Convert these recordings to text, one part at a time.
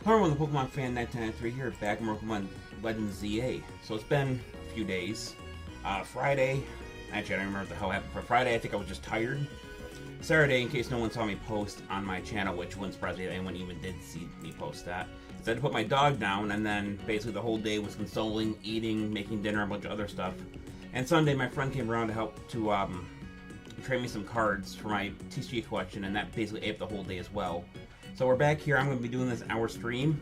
Hello everyone, the Pokemon Fan 1993 here, back in Pokemon Legends ZA. So it's been a few days. Friday, actually I don't remember what the hell happened. For Friday, I think I was just tired. Saturday, in case no one saw me post on my channel, which wouldn't surprise me if anyone even did see me post that, is I had to put my dog down, and then basically the whole day was consoling, eating, making dinner, a bunch of other stuff. And Sunday, my friend came around to help to trade me some cards for my TCG collection, and that basically ate the whole day as well. So we're back here. I'm going to be doing this hour stream.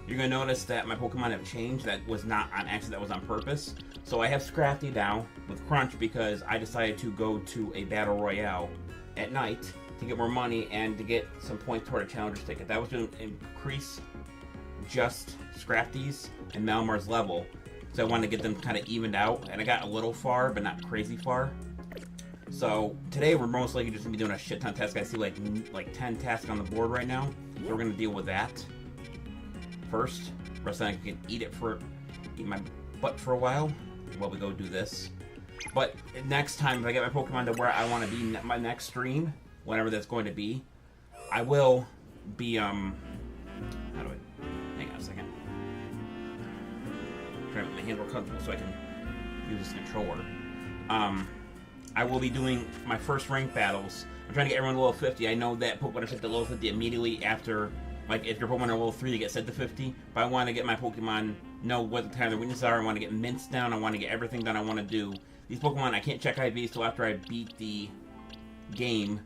You're going to notice that my Pokemon have changed. That was not on accident, that was on purpose. So I have Scrafty now with Crunch because I decided to go to a Battle Royale at night to get more money and to get some points toward a Challenger's ticket. That was going to increase just Scrafty's and Malmar's level. So I wanted to get them kind of evened out. And I got a little far, but not crazy far. So today we're most likely just going to be doing a shit ton of tasks. I see like 10 tasks on the board right now. So we're going to deal with that first. The rest of the I can eat my butt for a while we go do this. But next time, if I get my Pokemon to where I want to be my next stream, whenever that's going to be, I will be, how do I, hang on a second. I'm trying to make my hands more comfortable so I can use this controller. I will be doing my first rank battles. I'm trying to get everyone to level 50. I know that Pokemon are set to level 50 immediately after, like, if your Pokemon are level 3, they get set to 50. But I want to get my Pokemon, know what the kind of their weaknesses are. I want to get mints down. I want to get everything done I want to do. These Pokemon, I can't check IVs till after I beat the game.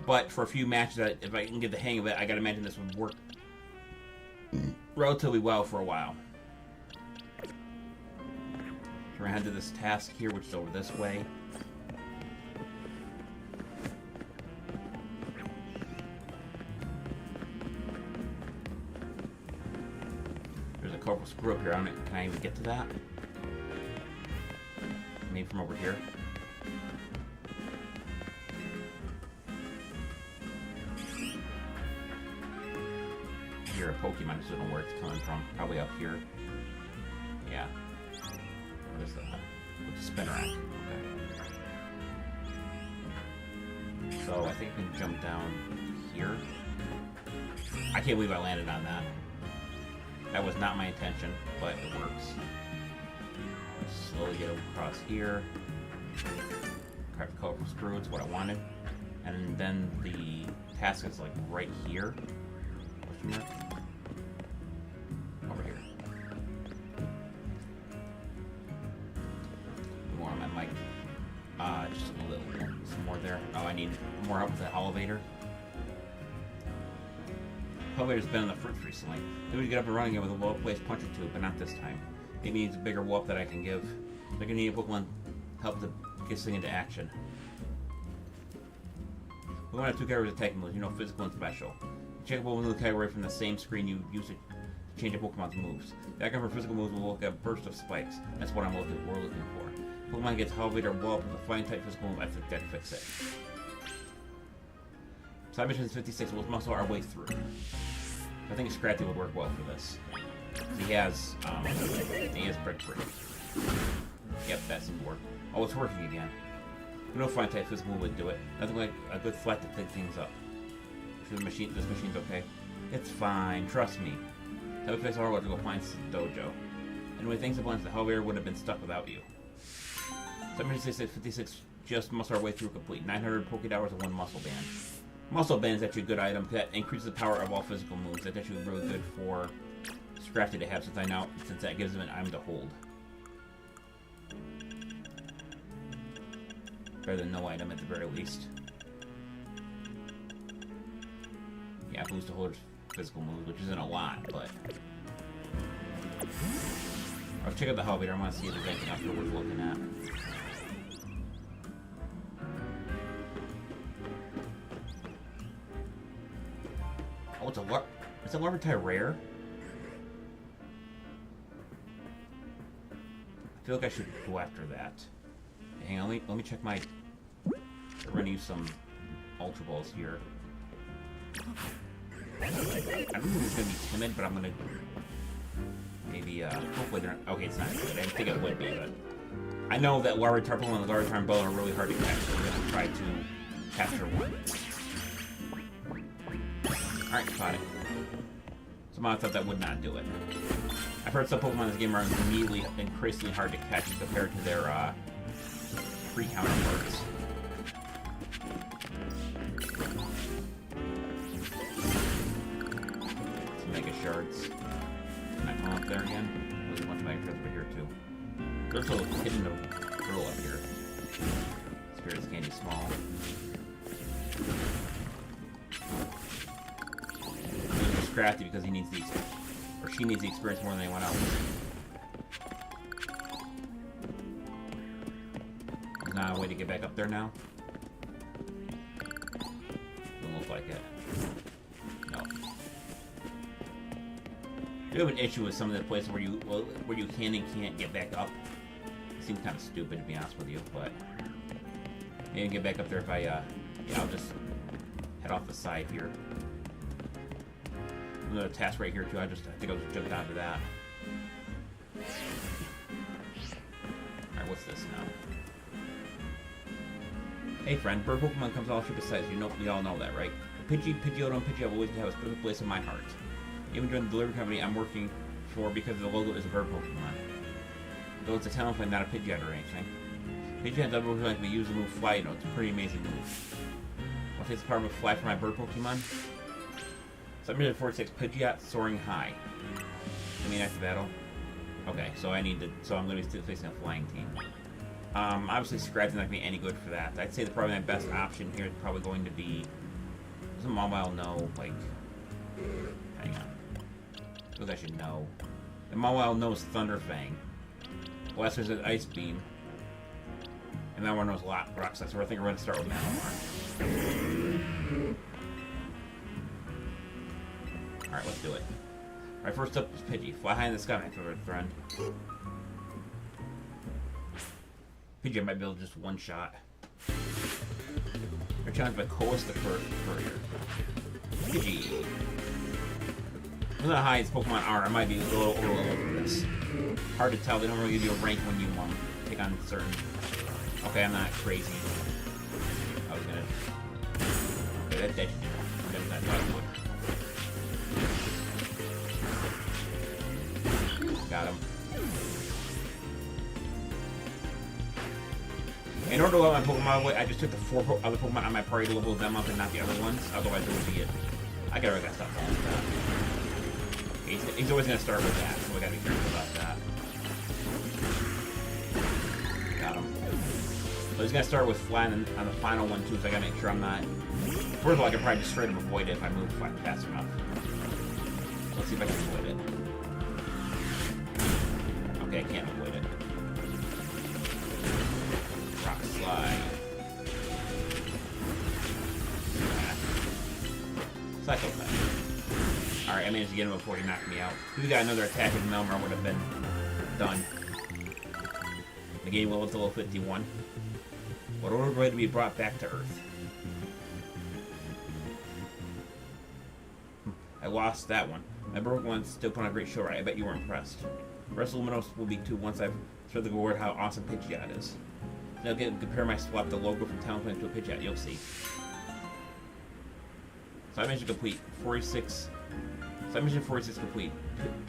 But for a few matches, if I can get the hang of it, I gotta imagine this would work relatively well for a while. So we're gonna head to this task here, which is over this way. There's a couple screw up here on it. Can I even get to that? Maybe from over here. Here, a Pokemon, just don't know where it's coming from. Probably up here. Yeah. What is that? It's a Spinarak. Okay. So I think I can jump down here. I can't believe I landed on that. That was not my intention, but it works. Slowly get across here. Craft a colorful screw, it's what I wanted. And then the task is like right here. Question mark? Over here. More on my mic. Just a little, some more there. Oh, I need more help with the elevator. Elevator's been in the fruits recently. Maybe we get up and running again with a low-placed puncher tube, but not this time. It needs a bigger whoop that I can give. I'm gonna need a Pokemon help to get this thing into action. We want to have two categories of attacking moves, physical and special. Check a Pokemon category from the same screen you use to change a Pokemon's moves. The icon for physical moves will look at a burst of spikes. That's what we're looking for. Pokemon gets Elevator Whoop with a flying type physical move, I think that fix it. Side mission is 56, we'll muscle our way through. I think Scrafty would work well for this. He has Brick Break. Yep, that seems to work. Oh, it's working again. No flying type physical would do it. Nothing like a good flat to pick things up. This machine's okay. It's fine, trust me. Type of face our to go find Dojo. Anyway, thanks a bunch, the elevator would have been stuck without you. 756 just muscle our way through complete. 900 Pokédollars and 1 muscle band. Muscle band is actually a good item because that increases the power of all physical moves. That's actually really good for Scrafty to have since that gives him an item to hold. Better than no item at the very least. Yeah, boost to holder's physical moves, which isn't a lot, but I'll check out the elevator. I want to see if there's anything else worth looking at. Oh, it's a Larvitar rare? I feel like I should go after that. Hang on, let me check my... We're gonna use some Ultra Balls here. I don't think it's gonna be timid, but I'm gonna... Maybe, hopefully they're not... Okay, it's not good. I didn't think it would be, but... I know that Larvitar Pokemon and Larvitar and Bell are really hard to catch, so we're gonna try to capture one. Alright, caught it. Somehow I thought that would not do it. I've heard some Pokemon in this game are immediately increasingly hard to catch compared to their free counterparts. Some Mega Shards. Can I come up there again? There's a bunch of Mega Shards over here too. There's a little hidden girl up here. Spirit's Candy Small. He's crafty because he needs the or she needs the experience more than anyone else. There's not a way to get back up there now. Doesn't look like it. No. I do have an issue with some of the places where you can and can't get back up. It seems kind of stupid to be honest with you, but maybe get back up there if I yeah, I'll just head off the side here. Another task right here too. I think I'll just jump down to that. Alright, what's this now? Hey friend, bird Pokemon comes all shape of size. You know, we all know that, right? Pidgey, Pidgeotto, and Pidgey have always have a special place in my heart. Even during the delivery company I'm working for, because the logo is a bird Pokemon. Though it's a Talonflame, not a Pidgeot or anything. Pidgeot double like we use the move Fly. You know, it's a pretty amazing move. I'll take the power of Fly for my bird Pokemon. Submission 46, Pidgeot Soaring High. I mean, after battle. Okay, so I need to. So I'm going to be still facing a flying team. Obviously, Scratch's not going to be any good for that. I'd say probably my best option here is probably going to be. Doesn't Mawile know, like. Hang on. I suppose I should know. The Mawile knows Thunderfang. Blaster's an Ice Beam. And that one knows Rock Slide, so I think we're going to start with Malamar. Alright, let's do it. Alright, first up is Pidgey. Fly high in the sky, my favorite friend. Pidgey might be able to just one shot. They're challenged by Coas the Courier. Pidgey. I'm not high as Pokemon are. I might be a little overloaded for this. Hard to tell. They don't really give you a rank when you take on certain. Okay, I'm not crazy. I was gonna. Okay, that should do it. I thought it would. Got him. In order to let my Pokemon away, I just took the 4 other Pokemon on my party to level them up and not the other ones. Otherwise, it would be it. I gotta stop doing that. He's always gonna start with that, so we gotta be careful about that. Got him. So he's gonna start with Fly on the final one too, so I gotta make sure I'm not. First of all, I can probably just straight up avoid it if I move fast enough. Let's see if I can avoid it. Okay, I can't avoid it. Rock Slide. Psychopath. Alright, I managed to get him before he knocked me out. If we got another attack, and Melmar would have been done. The game level to level 51. What order way to be brought back to Earth? I lost that one. My broke one still put on a great show, right? I bet you were impressed. WrestleMinos will be too once I've showed the world how awesome Pidgeot is. Now compare my swap the logo from Talonflame to a Pidgeot, you'll see. So I managed to complete 46. So I mentioned 46 complete.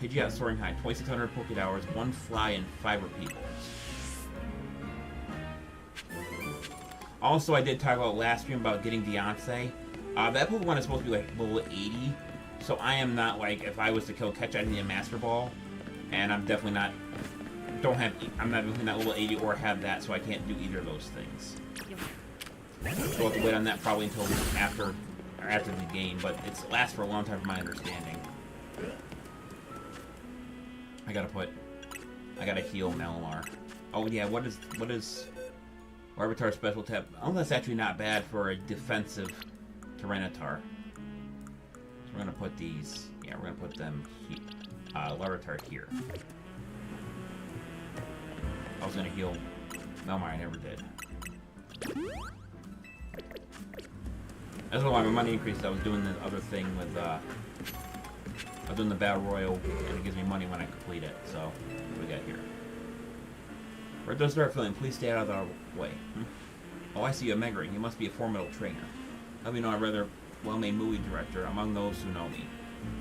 Pidgeot Soaring High, 2,600 Poké Hours, 1 Fly, and 5 Repeat Balls. Also, I did talk about last stream about getting Deontay. That Pokemon is supposed to be like level 80, so I am not like, if I was to kill Catch, I need a Master Ball, and I'm definitely not, I'm not level 80 or have that, so I can't do either of those things. So I'll have to wait on that probably until after the game, but it lasts for a long time from my understanding. I gotta heal Malamar. Oh yeah, what is Larvitar special tap? Oh, that's actually not bad for a defensive Tyranitar. So we're gonna put these. Yeah, we're gonna put them. Larvitar here. I was gonna heal Melmar, I never did. That's why my money increased. I was doing the other thing with I was doing the Battle Royal, and it gives me money when I complete it. So what do we got here? Where does start feeling? Please stay out of our way. Oh, I see you, Megering. You must be a formidable trainer. Let me know a rather well-made movie director among those who know me.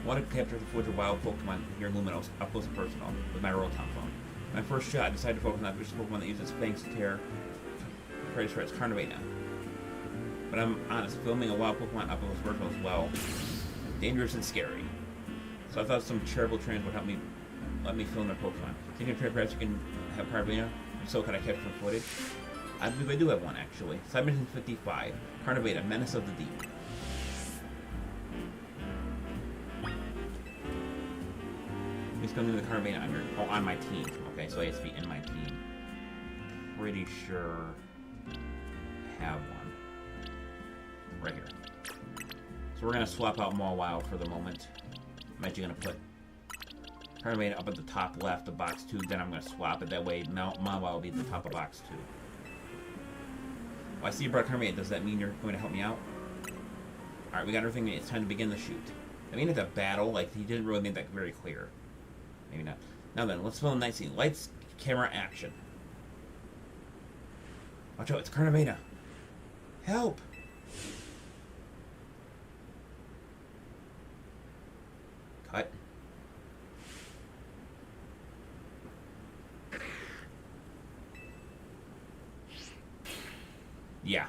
I want to capture the footage of wild Pokemon here in Luminos, up close and personal, with my Rotom phone. My first shot, I decided to focus on that vicious Pokemon that uses fangs to tear prey to shreds, Carnivena. But I'm honest, filming a wild Pokemon up close and personal is, well, dangerous and scary. So I thought some charitable trainers would let me film their Pokemon. Thinking perhaps you can have Carnivena, if so could I capture some footage? I believe I do have one, actually. Submission 55, Carnivena, Menace of the Deep. He's coming to the Carnivena on my team. Okay, so he has to be in my team. Pretty sure I have one. Right here. So we're going to swap out Mawile for the moment. I'm actually going to put Carnivena up at the top left of box 2, then I'm going to swap it. That way Mawile will be at the top of box 2. Well, I see you brought Carnivena. Does that mean you're going to help me out? Alright, we got everything. It's time to begin the shoot. I mean, it's a battle. Like, he didn't really make that very clear. Maybe not. Now then, let's film a night scene. Lights, camera, action. Watch out, it's Carnivena. Help! Cut. Yeah.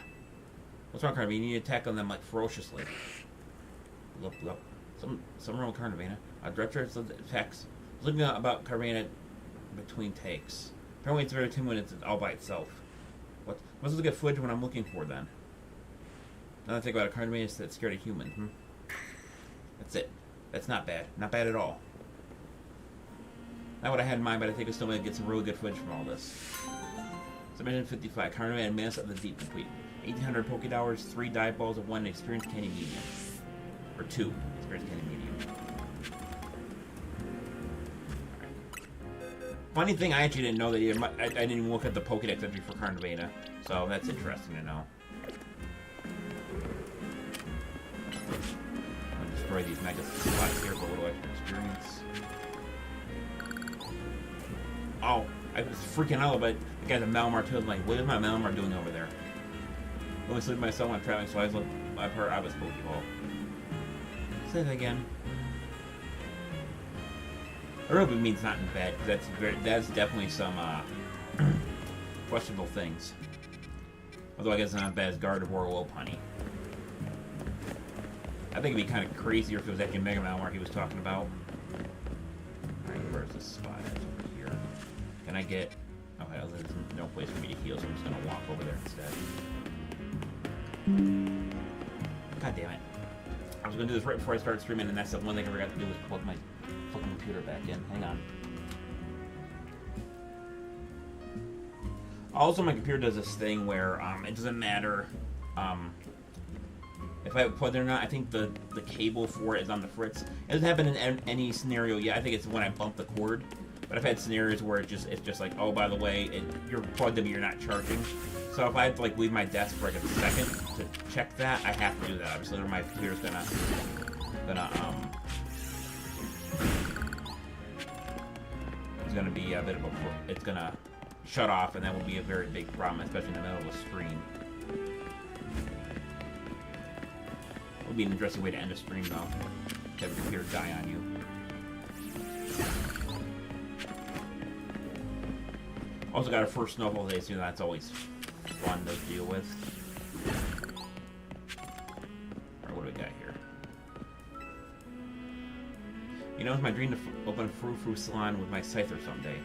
What's wrong, Carnivena? You need to attack on them, like, ferociously. Look. Something wrong with Carnivena. Director attacks. Looking about Carnivena between takes. Apparently it's very 10 minutes all by itself. What's the good footage when I'm looking for then? Now that I think about it, Carnivena is that scared of human. That's it. That's not bad. Not bad at all. Not what I had in mind, but I think we still might get some really good footage from all this. Submission 55, Carnivena, Menace of the Deep complete. 1,800 Pokédollars, 3 dive balls, and 1 Experience Candy Medium. Or 2 Experience Candy Medium. Funny thing, I actually didn't know that I didn't even look at the Pokédex entry for Carnivena, so that's interesting to know. I'll destroy these Mega spots here for a little extra experience. Oh, I was freaking out, but the guy's a Malamar too. I'm like, what is my Malamar doing over there? I always leave myself when I'm traveling, so I've heard I was Pokeball. Say that again. I really means not in bed, because that's definitely some questionable things. Although I guess it's not as bad as Gardevoir or Lopunny. I think it'd be kind of crazier if it was actually Mega Malamar he was talking about. Alright, where's this spot at over here? Can I get... Okay, there's no place for me to heal, so I'm just going to walk over there instead. God damn it. I was going to do this right before I started streaming, and that's the one thing I forgot to do was plug my fucking computer back in. Hang on. Also, my computer does this thing where it doesn't matter if I plug it or not. I think the cable for it is on the fritz. It doesn't happen in any scenario yet. I think it's when I bump the cord. But I've had scenarios where it's just like, oh, by the way, you're plugged in, but you're not charging. So if I have to like leave my desk for like a second to check that, I have to do that. Obviously, or my computer's gonna it's gonna be a bit of it's gonna shut off, and that will be a very big problem, especially in the middle of a stream. It would be an interesting way to end a stream, though. To have the computer die on you. Also got our first snowball today, so that's always fun to deal with. Alright, what do we got here? You know, it's my dream to open a Frou-Frou salon with my Scyther someday.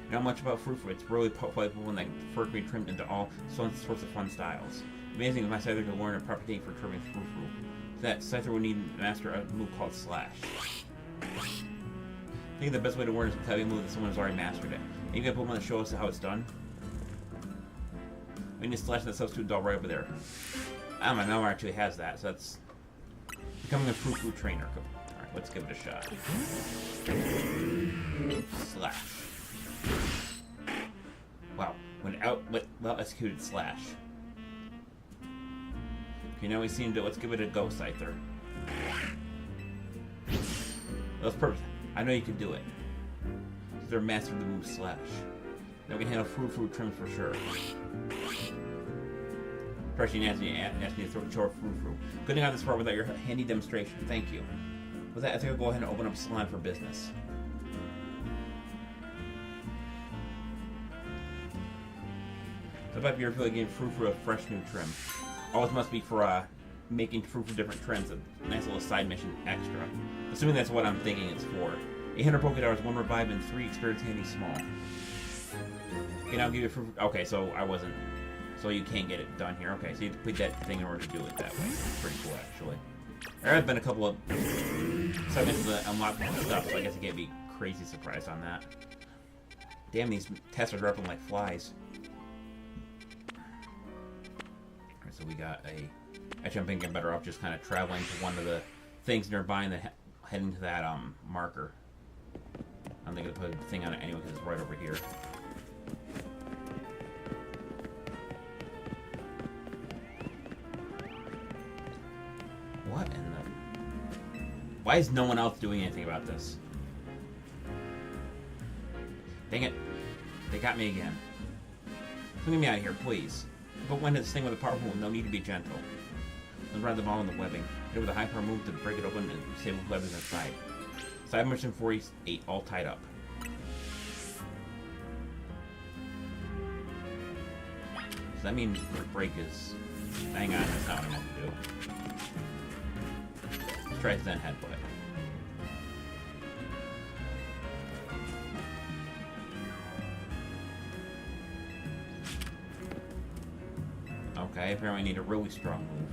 You know much about Frou-Frou? It's really playful when that fur can be trimmed into all sorts of fun styles. Amazing if my Scyther could learn a proper technique for trimming Frou-Frou. That Scyther would need to master a move called Slash. I think the best way to learn is to have a move that someone has already mastered it. And you can put one to show us how it's done. We need to slash that substitute doll right over there. I don't know, Melmar actually has that, so that's becoming a Frou-Frou trainer. Alright, let's give it a shot. Slash. Wow, well executed slash. Okay, now we seem to, let's give it a go, Scyther. That's perfect. I know you can do it. They're mastered the move Slash. Now we can handle Frou-Frou trims for sure. Pressing Nasty to throw Frou-Frou. Couldn't have this far without your handy demonstration. Thank you. With that, I think I'll go ahead and open up a salon for business. So if you're feeling getting fruit for a fresh new trim. Always must be for making fruit for different trims. A nice little side mission extra. Assuming that's what I'm thinking it's for. 800 Pokédollars, 1 revive, and 3 experience handy small. Okay, now I'll give you fruit. Okay, so I wasn't. So you can't get it done here. Okay, so you have to put that thing in order to do it that way. It's pretty cool, actually. There have been a couple of side missions that unlock more stuff, so I guess you can't be crazy surprised on that. Damn, these tests are dropping like flies. Alright, so we got a... Actually, I'm thinking better off just kind of traveling to one of the things nearby and then heading to that marker. I'm thinking to put a thing on it anyway because it's right over here. What in the... Why is no one else doing anything about this? Dang it. They got me again. Get me out of here, please. But when this thing with a powerful no need to be gentle. Let's run the ball in the webbing. Hit with a high power move to break it open and disable webs inside. Side mission 48, all tied up. Does that mean the break is... Hang on, that's not what I meant to do. Let's try Zen Headbutt. Okay, apparently I need a really strong move.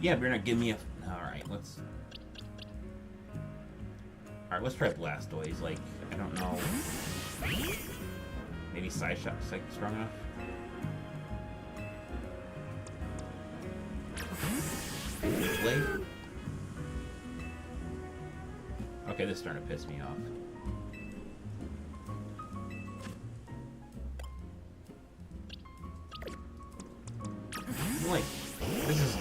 Yeah, but you're not giving me a... Alright, let's... Alright, let's try Blastoise. Like, I don't know... Maybe Side Shot's like strong enough? Blade? Okay, this is starting to piss me off. Like, this is...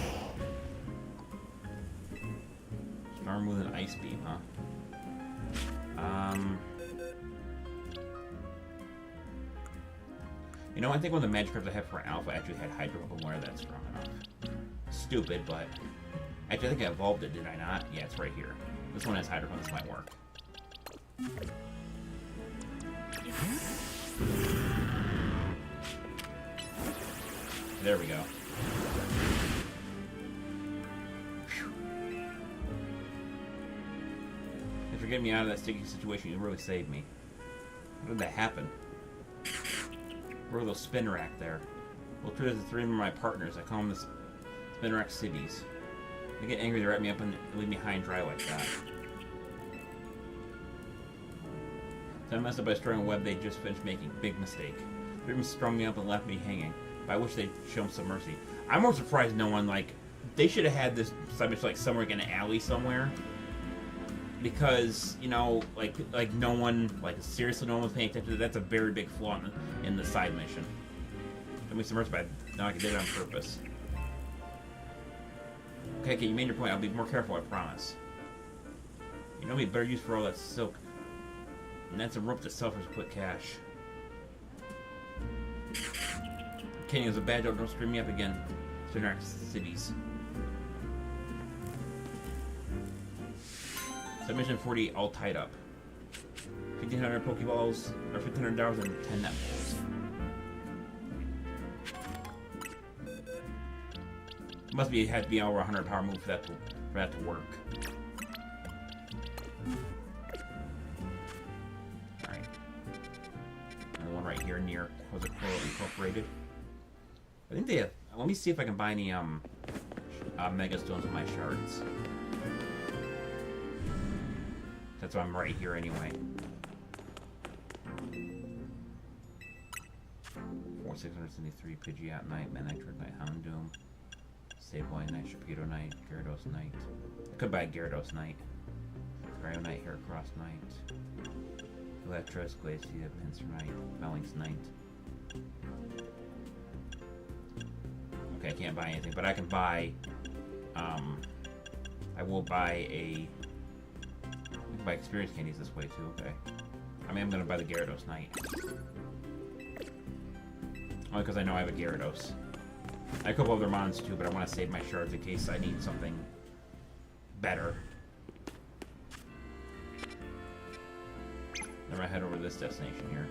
Storm with an Ice Beam, huh? You know, I think one of the Magikarps I have for Alpha actually had Hydro Pump where that's strong enough. Stupid, but... Actually, I think I evolved it, did I not? Yeah, it's right here. This one has Hydro Pump, this might work. There we go. Whew. If you're getting me out of that sticky situation, you really saved me. How did that happen? Where are those spin rack there? Well, true, the 3 of my partners. I call them the spin rack cities. They get angry, they wrap me up and leave me high and dry like that. So I messed up by destroying a web they just finished making. Big mistake. They even strung me up and left me hanging. But I wish they'd shown some mercy. I'm more surprised no one, like... They should have had this side mission, like, somewhere in an alley somewhere. Because, you know, like no one... Like, seriously, no one was paying attention to that. That's a very big flaw in the side mission. Show me some mercy, but not like I did it on purpose. Okay, you made your point. I'll be more careful, I promise. You know me, better use for all that silk. And that's a rope that sells for quick cash. Kenny is a bad joke. Don't scream me up again. Spinrack cities. Submission 40, all tied up. 1,500 Pokeballs, or $1,500 and 10 net balls. Must be had to be over 100 power move for that to work. Alright. Another one right here near Quasiquo Incorporated. I think they have... Let me see if I can buy any Mega Stones with my shards. That's why I'm right here anyway. 4673 Pidgeot Knight, Manectric Knight, Houndoom, Sableye Knight, Sharpedo Knight, Gyarados Knight. I could buy a Gyarados Knight. Cryo Knight, Heracross Knight, Electros, Glacier, Pinsir Knight, Phalanx Knight. Okay, I can't buy anything, but I can buy, I will buy I can buy experience candies this way too, okay. I mean, I'm gonna buy the Gyarados Knight. Only because I know I have a Gyarados. I have a couple other mons too, but I want to save my shards in case I need something better. Then I head over to this destination here.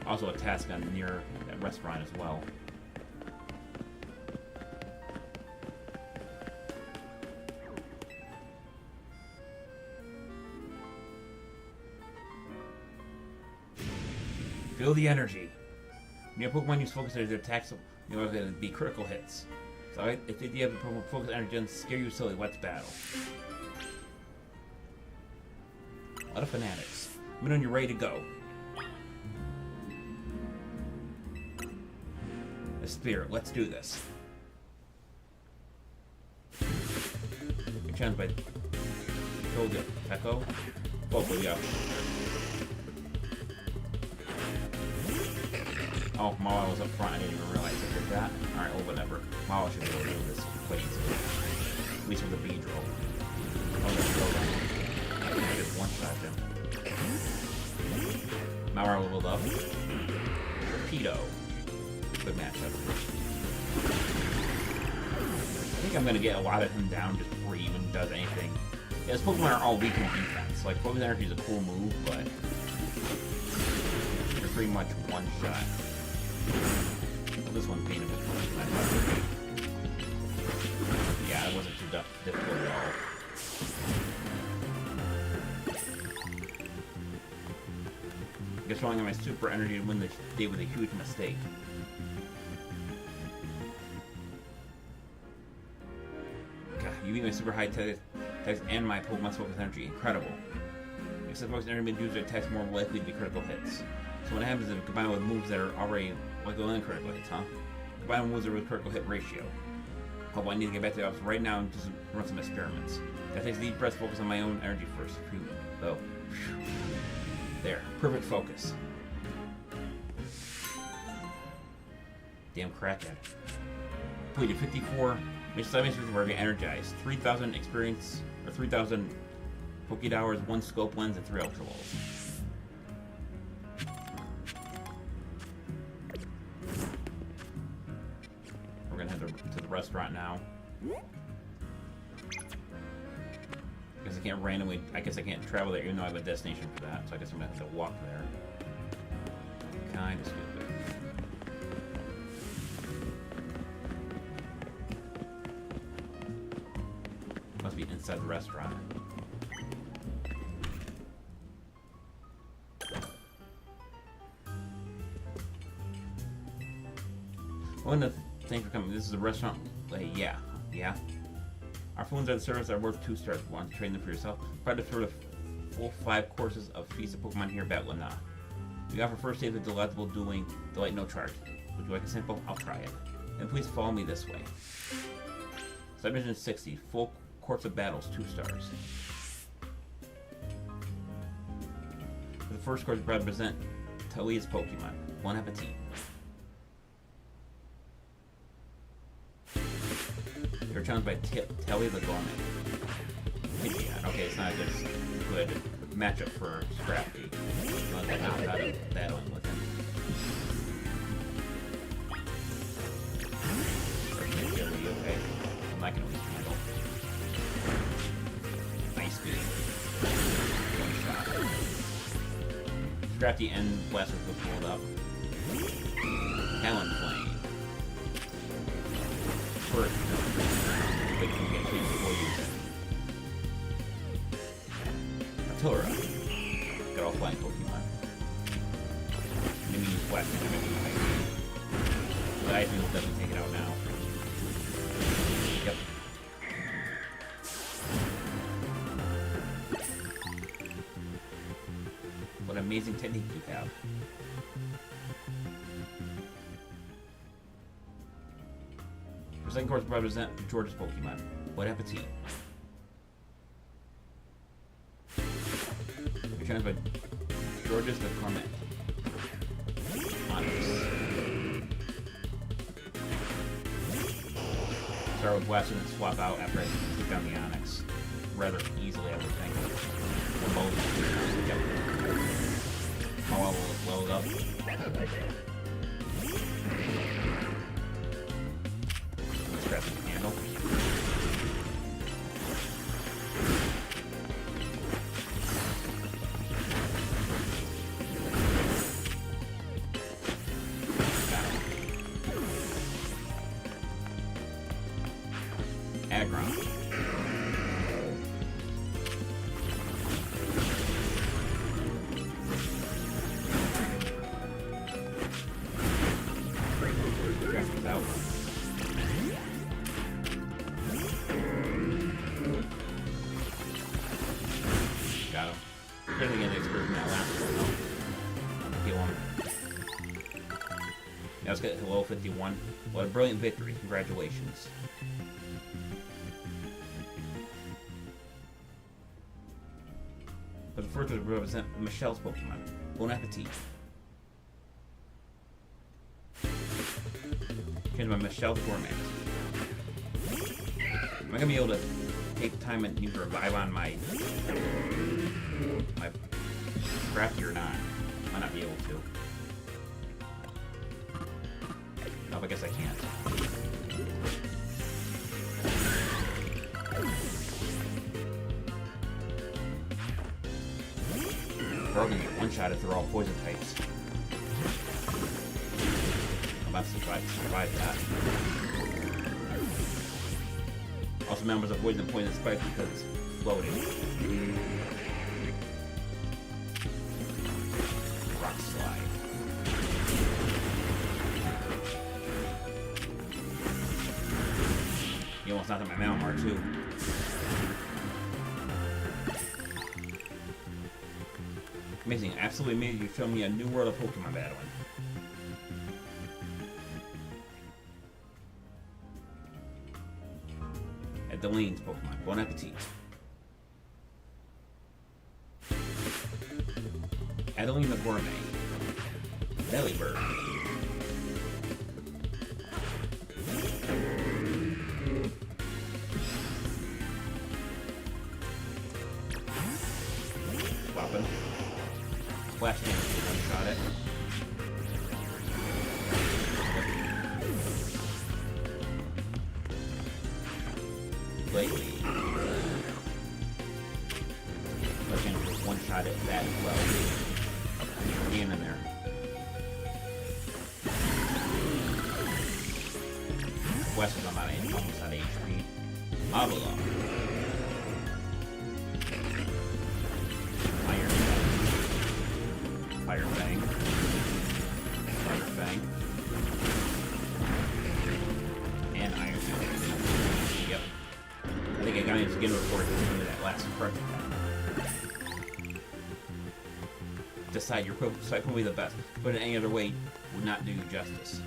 Also a task on near that restaurant as well. Feel the energy. When your Pokemon use focus energy, their attacks are going to be critical hits. So if the idea of Pokemon focus energy doesn't scare you silly, let's battle. A lot of fanatics. Let me know when you're ready to go. A spirit, let's do this. You're challenged by Toga Echo. Hopefully, yeah. Oh, Mawile was up front. I didn't even realize I did that. Alright, well, whatever. Mawile should be able to do this quite easily. At least with a Beedrill. Oh, there's Rotom. I just one-shot him. Mawile leveled up. Torpedo. Good matchup. I think I'm going to get a lot of him down just before he even does anything. Yeah, his Pokemon are all weak in defense. Like, Focus Energy is a cool move, but they're pretty much one-shot. Well, this one's being a bit funny. Yeah, it wasn't too difficult at all. I guess rolling on my super energy to win the day with a huge mistake. God, you beat my super high attacks and my Pokemon's focus energy. Incredible. Except focus energy means user attacks more likely to be critical hits. So what happens is combined with moves that are already like going critical hits, huh? Combine with moves that are with critical hit ratio. Oh, I need to get back to the office right now and just run some experiments. That takes a deep breath, focus on my own energy first. Oh. There. Perfect focus. Damn crackhead. Completed 54. Which 7 minutes were energized. 3,000 experience, or 3,000 Pokédowers, 1 scope lens, and 3 Ultra Balls. We're gonna head to the restaurant now. Because I can't randomly, I guess I can't travel there even though I have a destination for that. So I guess I'm gonna have to walk there. Kinda stupid. Must be inside the restaurant. One of the things for coming. This is a restaurant. Yeah. Our phones are the service are worth 2 stars. Want to train them for yourself? Try to throw the full 5 courses of Feast of Pokemon here at Batlana. We offer first aid with delectable dueling delight no charge. Would you like a sample? I'll try it. And please follow me this way. Submission 60. Full course of battles, 2 stars. For the first course, we present Talia's Pokemon. Bon appetit. You're challenged by Talia the Gorman. Pidgeot. Okay, it's not a good matchup for Scrafty. Not out of battling with him. Okay. I'm not gonna lose handle. Nice beam. One shot. Scrafty and Blaster was pulled up. Talonflame. First, but you can get hit before using Artillery. Got all flying Pokemon. Maybe use Blast to make it. But I think we'll definitely take it out now. Yep. What an amazing technique you have. For second course, represent George's Pokemon. Bon appetit. You're challenged by George's the Clement. Onyx. Start with Western and swap out after I take down the Onyx. Rather easily, I would think. We're both together. Mawile will load up. Aggron. Draft out. Got him. Couldn't get an expert from that last one though. Heal him. Now let's get hello 51. What a brilliant victory. Congratulations. But the first to represent Michelle's Pokemon. Bon appetit. Change my Michelle Gourmet. Am I gonna be able to take time and use revive on my crafty or not? Might not be able to. No, I guess I can't. We're all gonna get one-shot if they're all poison types. I'm about to survive that. Also, members of poison spike because it's floating. Rock slide. You almost knocked out my Malamar too. Amazing, absolutely amazing. You showed me a new world of Pokemon battling. At Delane's Pokemon. Bon appetit. Adeline the Gourmet. Bellybird. Swapping. Flash damage to one-shot it. Lately. Looking for one-shot at that as well. Again in there. West is almost out of HP. Avila. Iron Fang. Fire Fang. Fire Fang. And Iron Fang. Yep. I think I got him to get a report to that last correct attack. Decide your Pokemon will be the best, but in any other way would not do you justice.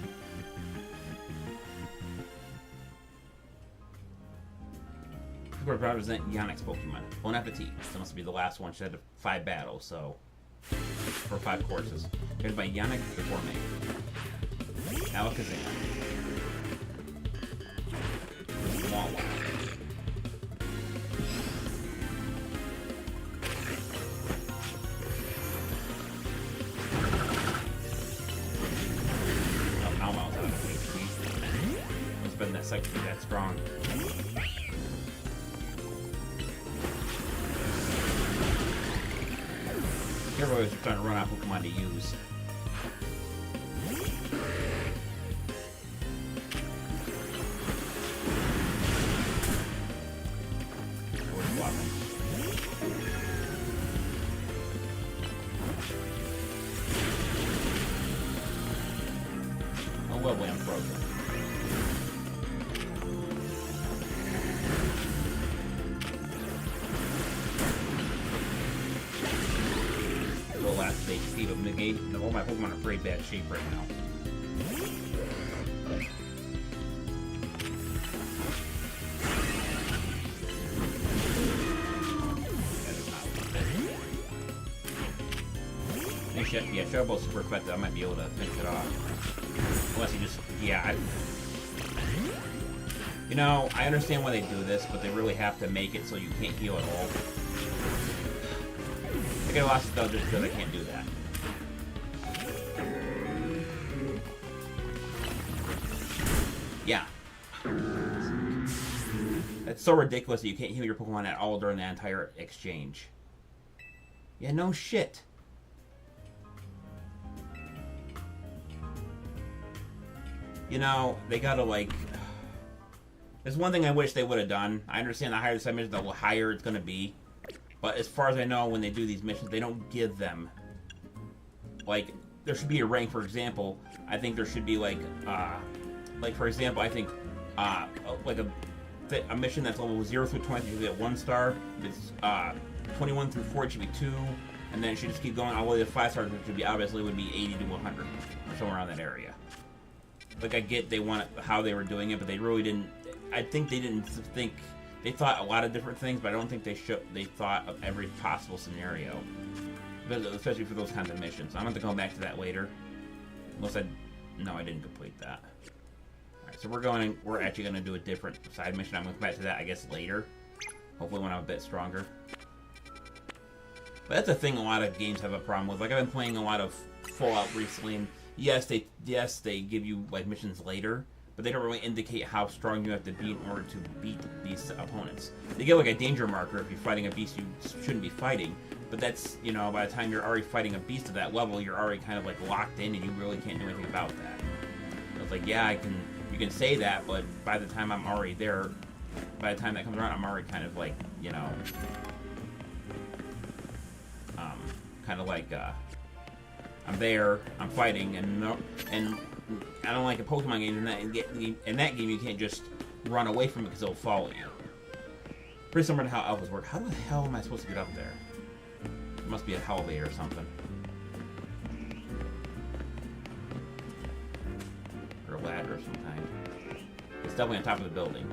We're proud to present Yannick's Pokemon. Bon appetit. This must be the last one. She had 5 battles, so for 5 courses. Here's by Yannick the Gourmet. Alakazam. Wawa. That sucks to be that strong. Everybody's trying to run out Pokemon to use. We're swapping. Oh, lovely, I'm frozen. Last HP of negate. All my Pokemon are in pretty bad shape right now. Yeah, Showboat's super effective. I might be able to finish it off. Unless you just, yeah. You know, I understand why they do this, but they really have to make it so you can't heal at all. I get a lot of stuff just because I can't do that. Yeah. That's so ridiculous that you can't heal your Pokemon at all during the entire exchange. Yeah, no shit. You know, they gotta like... There's one thing I wish they would have done. I understand the higher the side mission, the higher it's going to be. But as far as I know, when they do these missions, they don't give them... Like, there should be a rank, for example. I think there should be, like for example, I think, like a mission that's level 0 through 20 should be at 1 star. If it's 21 through 4, it should be 2. And then it should just keep going all the way to 5 stars, which should be, obviously, would be 80 to 100. Or somewhere around that area. Like, I get they want how they were doing it, but they really didn't... I think they didn't think... They thought a lot of different things, but I don't think they thought of every possible scenario. Especially for those kinds of missions. I'm going to go back to that later. Unless No, I didn't complete that. Alright, so we're actually going to do a different side mission. I'm going to come back to that, I guess, later. Hopefully when I'm a bit stronger. But that's a thing a lot of games have a problem with. Like, I've been playing a lot of Fallout recently, and yes, they give you, like, missions later, but they don't really indicate how strong you have to be in order to beat these opponents. They give, like, a danger marker if you're fighting a beast you shouldn't be fighting, but that's, you know, by the time you're already fighting a beast at that level, you're already kind of, like, locked in, and you really can't do anything about that. So it's like, yeah, you can say that, but by the time I'm already there, by the time that comes around, I'm already kind of, like, you know, kind of like, I'm there, I'm fighting, and I don't like a Pokemon game. In that game, you can't just run away from it because it'll follow you. Pretty similar to how alphas work. How the hell am I supposed to get up there? It must be an elevator or something. Or a ladder of some kind. It's definitely on top of the building.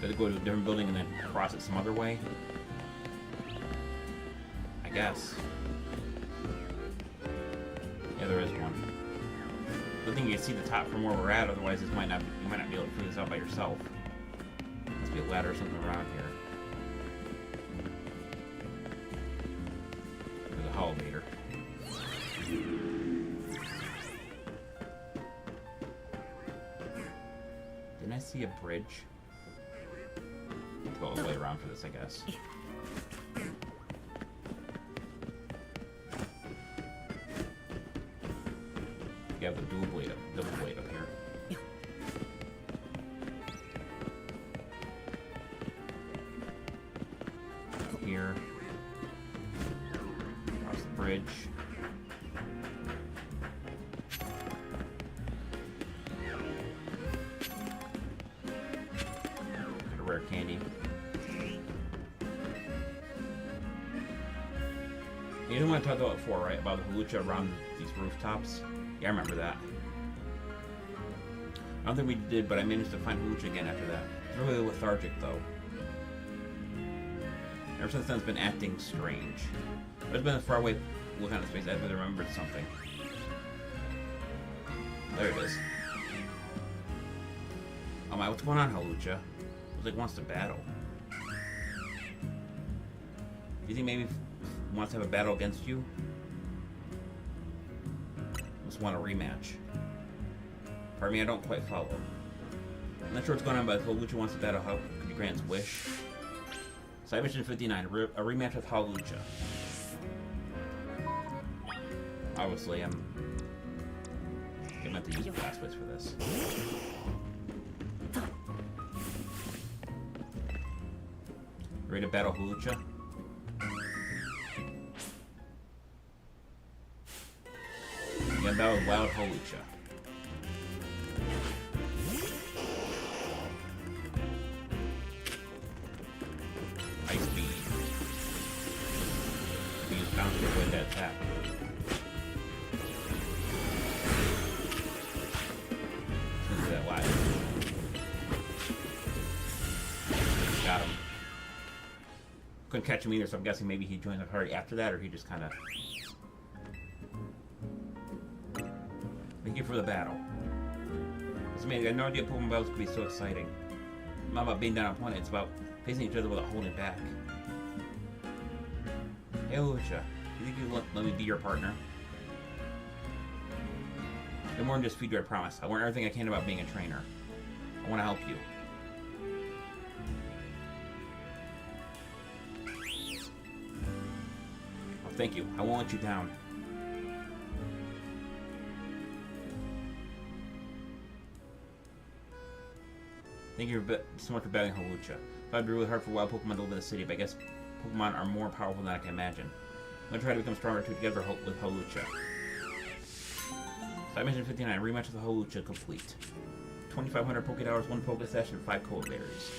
Did it go to a different building and then cross it some other way? I guess. Yeah, there is one. Good thing you can see the top from where we're at, otherwise you might not be able to figure this out by yourself. Must be a ladder or something around here. There's a elevator. Didn't I see a bridge? Go all the way around for this, I guess. You have the double blade up here. Up here. Across the bridge. Get a rare candy. You know what I talked about before, right? About the halucha around these rooftops? Yeah, I remember that. I don't think we did, but I managed to find halucha again after that. It's really lethargic, though. Ever since then, it's been acting strange. But it's been a far away look out of space. I've remembered something. There it is. Oh my, what's going on, halucha? It like wants to battle. Do you think maybe wants to have a battle against you? Just want a rematch. Pardon me, I don't quite follow. I'm not sure what's going on, but Halucha wants to battle. How could you grant his wish? Side mission 59, a rematch with Halucha. Obviously, I'm meant to use Blast Witch for this. Ready to battle Halucha? Yeah, that was Wild Halucha. Ice Beam. We use bounce to avoid that attack. Let's do that live. Got him. Couldn't catch him either, so I'm guessing maybe he joined the party after that, or he just kind of... Thank you for the battle. It's amazing. I had no idea Pokemon battles could be so exciting. It's not about being down on opponent, it's about facing each other without holding back. Hey Lucha, you think you let me be your partner? No more than just feed you, I promise. I learned everything I can about being a trainer. I want to help you. thank you. I won't let you down. Thank you so much for battling Hawlucha. It'd be really hard for wild Pokemon to live in the city, but I guess Pokemon are more powerful than I can imagine. I'm gonna try to become stronger together with Hawlucha. So I mentioned 59. Rematch with Hawlucha complete. 2,500 Pokédollars, 1 Pokésash, and 5 Cold Berries.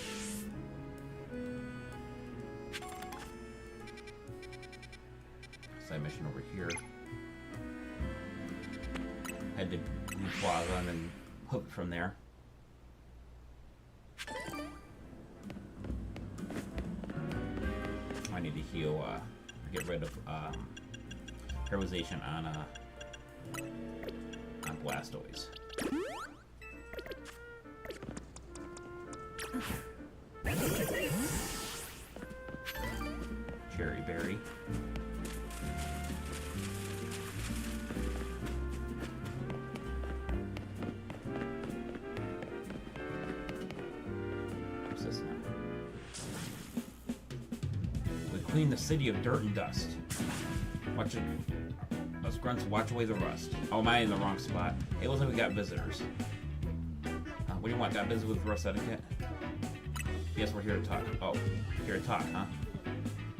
Side mission over here. Head to Blue Plaza and then hook from there. I need to heal, get rid of paralyzation on Blastoise. Cherry Berry. What's this now? We clean the city of dirt and dust. Watch it. Us grunts watch away the rust. Oh, am I in the wrong spot? Hey, looks like we got visitors. What do you want? Got business with Rust Etiquette? Yes, we're here to talk. Oh, here to talk, huh?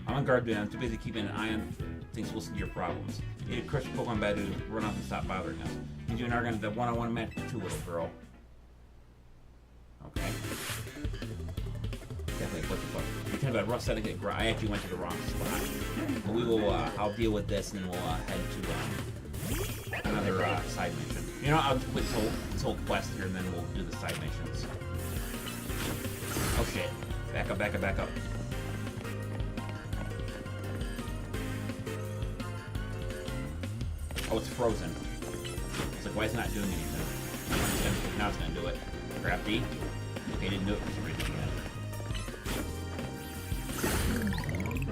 I'm on guard, dude. I'm too busy keeping an eye on things to listen to your problems. You need to crush your Pokemon bad to run off and stop bothering us. You two and I are going to the one-on-one match with 2, little girl. Okay. Definitely, what the fuck? You're talking about Rust Etiquette. I actually went to the wrong spot. But we will, I'll deal with this and then we'll head to another side mission. You know, I'll quit this whole quest here and then we'll do the side missions. Oh shit. Back up, back up, back up. Oh, it's frozen. It's like, why is it not doing anything? Now it's gonna do it. Crafty. Okay, didn't do it for some reason yet.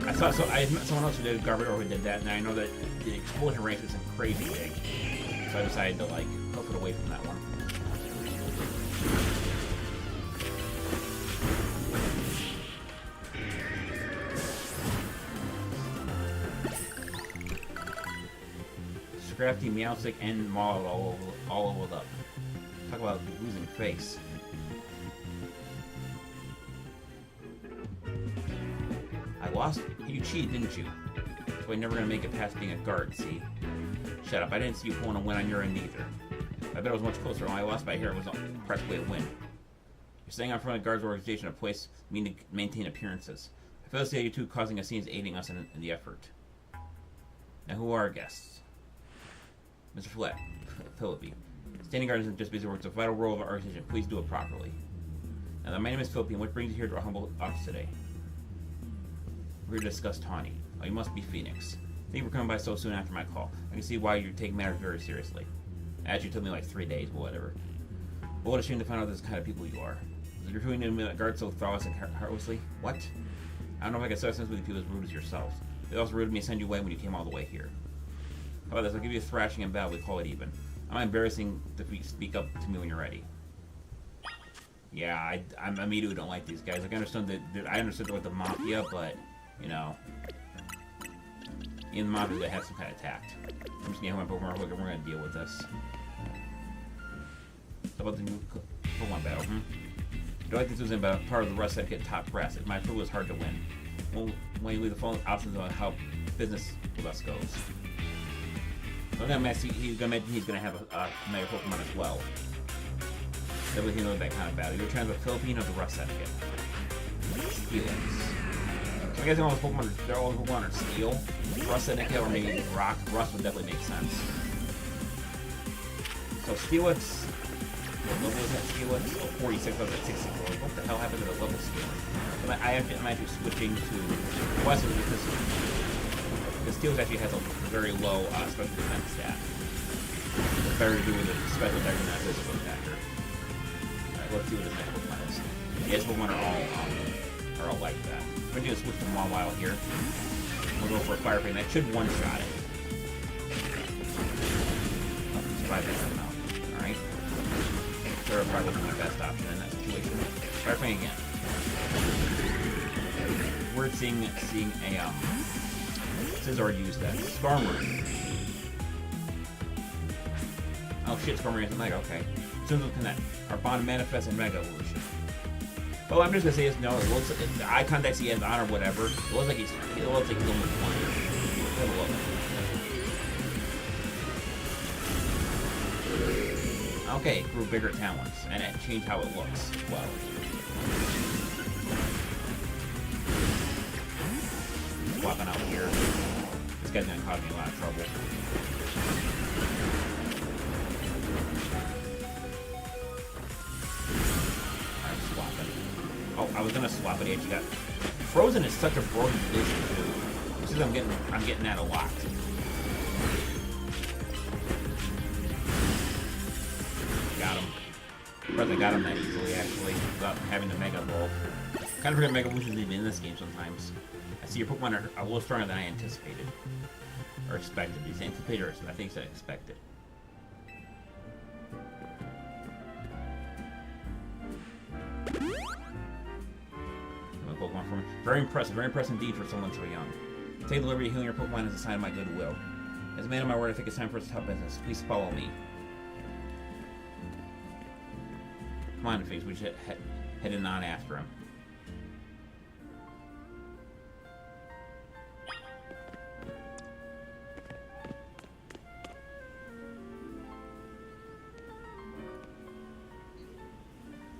I saw someone else who did garbage or who did that, and I know that the explosion rate is crazy big. So I decided to like hook it away from that one. Scrafty, Meowstic, and Maul all leveled up. Talk about losing face. I lost? You cheated, didn't you? So I'm never gonna make it past being a guard, see? Shut up, I didn't see you pulling a win on your end either. I bet it was much closer. When I lost by hair, it was practically a win. You're staying out front of the guards organization, a place mean to maintain appearances. I fail to see you two causing a scene is aiding us in the effort. Now who are our guests? Mr. Flett, Philippi. Standing guard isn't just busy work, it's a vital role of our organization. Please do it properly. Now, my name is Philippi, and what brings you here to our humble office today? We're here to discuss Tawny. Oh, you must be Phoenix. Thank you for coming by so soon after my call. I can see why you take matters very seriously. Actually, it took me like 3 days, but whatever. But what a shame to find out this kind of people you are. You're doing to guard so thoughtless and heartlessly? What? I don't know if I can associate with people as rude as yourself. It also rude of me to send you away when you came all the way here. How about this? I'll give you a thrashing in battle. We call it even. I'm embarrassing to speak up to me when you're ready. Yeah, I'm me who don't like these guys. Like, I understood that I understood with the Mafia, but you know, in the Mafia they have some kind of tact. I'm just gonna have my Pokemon quick and we're gonna deal with this. How about the new Pokemon battle? You like this was in part of the Rust Etiquette top brass. My approval is hard to win. Well, when you leave the following options on how business with us goes. So he's gonna have a Mega Pokemon as well. That way he knows that kind of battle. You're trying to Filipino the Rust Etiquette. Steelix. So I guess all the Pokemon are Steel. Rust Etiquette or maybe Rock. Rust would definitely make sense. So Steelix. What level is that Steelix? Oh, 46, I was at 64. What the hell happened to the level scaling? I'm actually switching to West because the Steelix actually has a very low special defense stat. It's better to do with a special attack than a physical attacker. Alright, let's see what his next Pokemon is. Yeah, his Pokemon are all like that. We're going to switch to Mawile here. We'll go for a Fire Fang. That should one-shot it. Survive that somehow. Alright. They're probably my best option in that situation. Fire Fang again. We're seeing a Scissor already used that. Skarmory. Oh shit, Skarmory has a Mega, okay. Soon will connect. Our bond manifests in Mega Evolution. Well, I'm just gonna say this, no, it looks like the eye contacts he has on or whatever. It looks like he's almost flying. Have a look. Okay, it grew bigger talents, and it changed how it looks. Well. Swapping out here. This guy's gonna cause me a lot of trouble. Alright, swapping. Oh, I was gonna swap it, he actually got... Frozen is such a broken condition, too. Which is I'm getting that a lot. Got him. Probably got him that easily, actually, without having the Mega Evolve. Kind of forget Mega Evolutions even in this game sometimes. I see your Pokemon are a little stronger than I anticipated. Or expected. These anticipated, or I think it's expected. Pokemon for me. Very impressive indeed for someone so young. Take the liberty of healing your Pokemon as a sign of my goodwill. As a man of my word, I think it's time for us to help business. Please follow me. Come on, Face, we should head in on after him.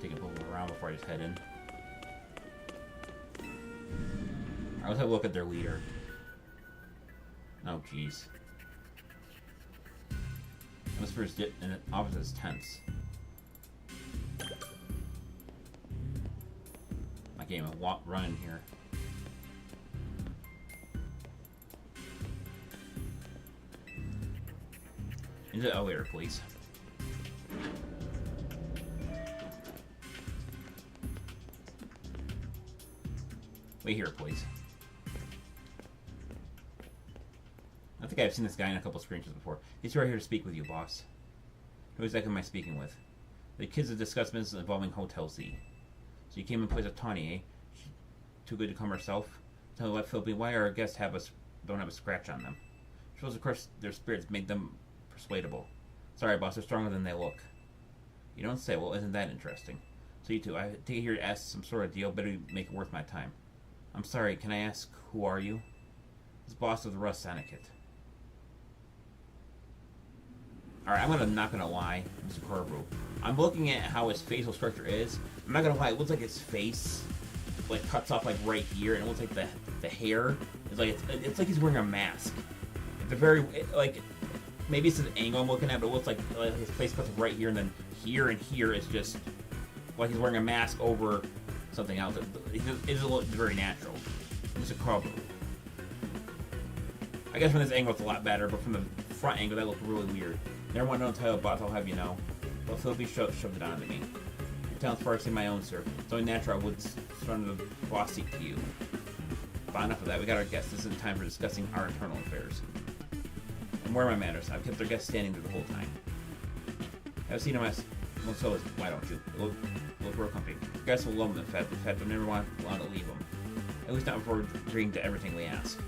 Take a Pokemon around before I just head in. Alright, let's have a look at their leader. Oh, jeez. Atmosphere's and the opposite is tense. My game is running here. Into the elevator, please. Wait here, please. I think I've seen this guy in a couple screenshots before. He's right here to speak with you, boss. Who exactly am I speaking with? The kids have discussed business involving Hotel Z. So you came in place of Tawny, eh? Too good to come herself? Tell me what, Philby, why our guests don't have a scratch on them? Shows, of course, their spirits make them persuadable. Sorry, boss, they're stronger than they look. You don't say. Well, isn't that interesting? So you two, I take it here to ask some sort of deal. Better make it worth my time. I'm sorry, can I ask, who are you? This boss of the Rust Syndicate. Alright, I'm not gonna lie, Mr. Corbu. I'm looking at how his facial structure is. I'm not gonna lie, it looks like his face like cuts off like right here, and it looks like the hair is like it's like he's wearing a mask. It's a very like maybe it's an angle I'm looking at, but it looks like his face cuts right here, and then here and here is just like he's wearing a mask over something else. It doesn't look very natural. Mr. Corbu. I guess from this angle it's a lot better, but from the front angle that looks really weird. Never want to know title, but I'll have you know. Well, Philby shoved it onto me. Your talent's far exceed my own, sir. It's only natural I would surrender the boss seat to you. But enough of that. We got our guests. This isn't time for discussing our internal affairs. And where are my manners? I've kept our guests standing through the whole time. I've seen them as... Well, so is... Why don't you? Look real comfy. Your guests will love them, in fact. They'll never want to leave them. At least not before agreeing to everything we ask.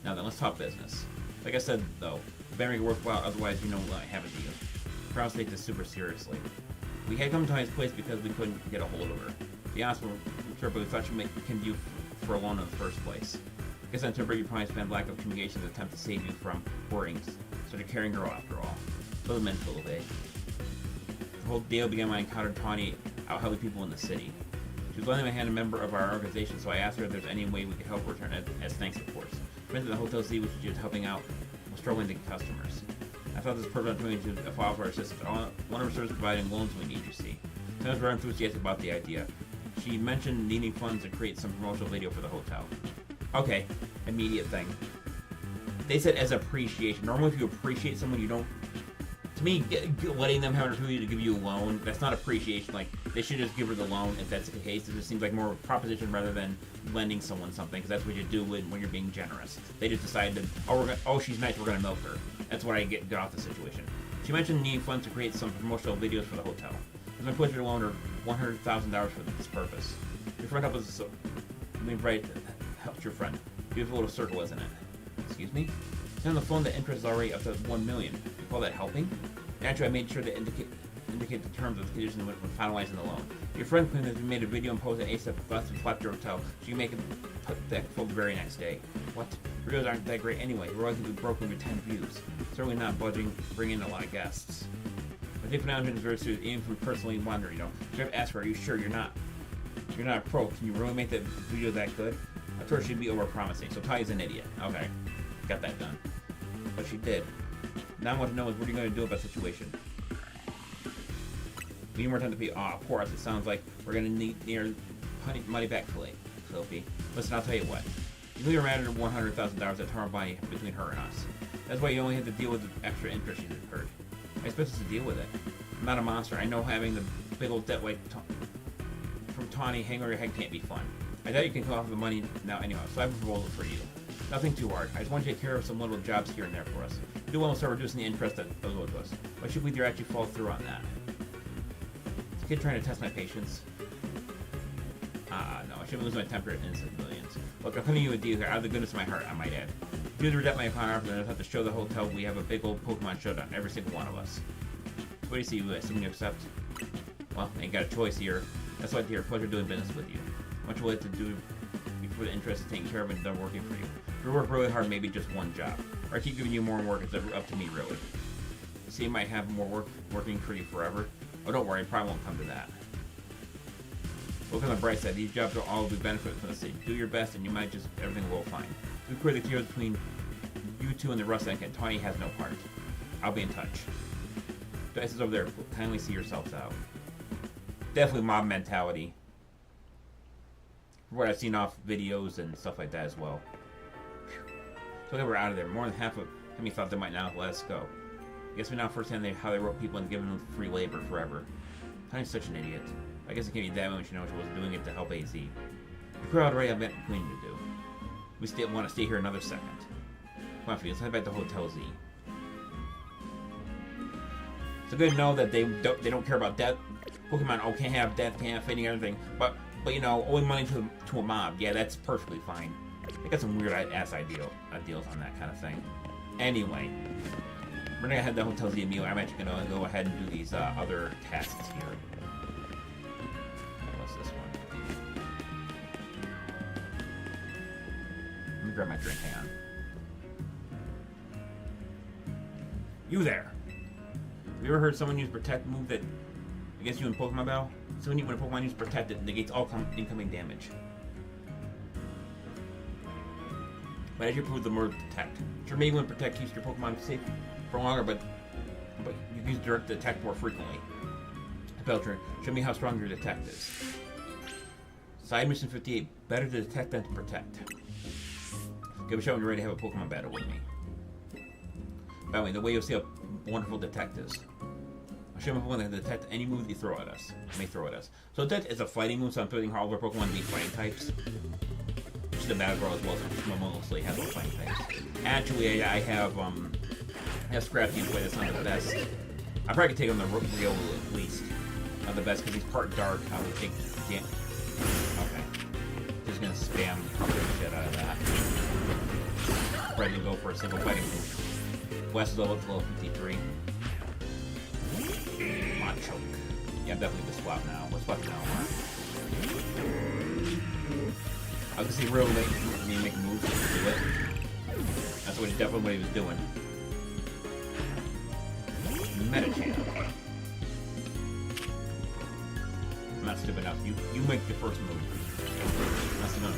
Now then, let's talk business. Like I said, though, better make it worthwhile, otherwise you know what I have to do. I promise to take this super seriously. We had come to his place because we couldn't get a hold of her. To be honest, we're sure, but we thought she'd make you for a loan in the first place. I guess on Timber, you probably spent lack of communication to attempt to save you from worrying. Started carrying her after all. So the mental day. The whole deal began when I encountered Tawny out helping people in the city. She was lending my hand a member of our organization, so I asked her if there's any way we could help her return as thanks, of course. We went to the Hotel Z, which was just helping out with struggling to get customers. I thought this perfect opportunity to file for our assistance. One of our services providing loans we need, you see. I was very enthusiastic about the idea. She mentioned needing funds to create some promotional video for the hotel. Okay, immediate thing. They said as appreciation. Normally if you appreciate someone, you don't... To me, letting them have an opportunity to give you a loan, that's not appreciation. Like, they should just give her the loan if that's the case. It just seems like more of a proposition rather than lending someone something, because that's what you do when you're being generous. They just decided, oh, she's nice, we're going to milk her. That's what I get off the situation. She mentioned needing funds to create some promotional videos for the hotel. There's my pleasure to loan her $100,000 for this purpose. Your friend helped us. Right, helped your friend. Beautiful little circle, isn't it? Excuse me? It's on the phone that interest is already up to $1 million. You call that helping? Naturally, I made sure to indicate the terms of the conditions when finalizing the loan. Your friend claimed that you made a video and posted an ASAP bus and flapped your hotel, so you make it that full the very next day. What? Videos aren't that great anyway. We're likely to be broken with 10 views. Certainly not budging, bringing in a lot of guests. I think Fernando is very serious, even from personally wondering, Should have asked her, are you sure you're not a pro? Can you really make that video that good? I told her she'd be over-promising, so Talia's an idiot. Okay, got that done. But she did. Now I want to know is what are you going to do about the situation? We need more time to be poor as it sounds like we're going to need your money back today, Sophie. Listen, I'll tell you what. You leave a matter of $100,000 that torn money between her and us. That's why you only have to deal with the extra interest she's incurred. I expect us to deal with it. I'm not a monster. I know having the big old debt weight from Tawny hang over your head can't be fun. I doubt you can come off the money now anyhow, so I have a proposal for you. Nothing too hard. I just want you to take care of some little jobs here and there for us. You do well to start reducing the interest that owes to us. Why should we either actually fall through on that? Is the kid trying to test my patience? No, I shouldn't lose my temper at innocent millions. Look, I'm putting you a deal here out of the goodness of my heart, I might add. If you reject my offer, then I'll have to show the hotel we have a big old Pokemon showdown, every single one of us. What do you see, Lewis? Can you accept? Well, I ain't got a choice here. That's why it's a pleasure doing business with you. Much will it to do before the interest is taken care of and done working for you. If you work really hard, maybe just one job. Or I keep giving you more work, it's up to me, really. See, you might have more work working for you forever. Oh, don't worry, it probably won't come to that. Look on the bright side, these jobs will all be benefits from the city. Do your best and you might just, everything will fine. We clear the clear between you two and the rust and Tawny has no part. I'll be in touch. Dice is over there, kindly see yourselves out. Definitely mob mentality. From what I've seen off videos and stuff like that as well. Whew. So they were out of there. More than half of me thought they might not let us go. I guess we know firsthand how they wrote people and given them free labor forever. Tawny's such an idiot. I guess it can't be that much, she wasn't doing it to help AZ. The crowd already have met between you two. We still want to stay here another second. Come on, let's head back to Hotel Z. It's good to know that they don't care about death. Pokemon can't have death, can't have fading, everything. But owing money to a mob, yeah, that's perfectly fine. They got some weird ass ideals on that kind of thing. Anyway, we're gonna head to Hotel Z immediately. I'm actually gonna go ahead and do these other tasks here. What's this one? Let me grab my drink. Hang on. You there? Have you ever heard someone use Protect move that against you in Pokemon Battle? So when a Pokemon uses Protect, it negates all incoming damage. But as you prove the more Protect. Sure, maybe when Protect keeps your Pokemon safe for longer, but you use Direct Attack more frequently. Belcher, show me how strong your Detect is. Side mission 58, better to detect than to protect. Give a shot when you're ready to have a Pokemon battle with me. By the way, the way you'll see how wonderful Detect is. I'll show you Pokemon that can detect any move that you throw at us. So Detect is a fighting move, so I'm putting all of our Pokemon to be fighting types. She's a battle girl as well, so mostly has all fighting types. Actually, I have Scrappy play that's not the best. I probably could take on the Rio at least. Not the best because he's part dark. I would take damn. Okay. Just gonna spam the shit out of that. Probably gonna go for a single fighting move. West is level 53. Machoke. Yeah, I'm definitely gonna swap now. Let's swap now. I can see real late for me to make moves to do it. That's definitely what he was doing. Metachan. I'm not stupid enough. You make the first move. That's enough.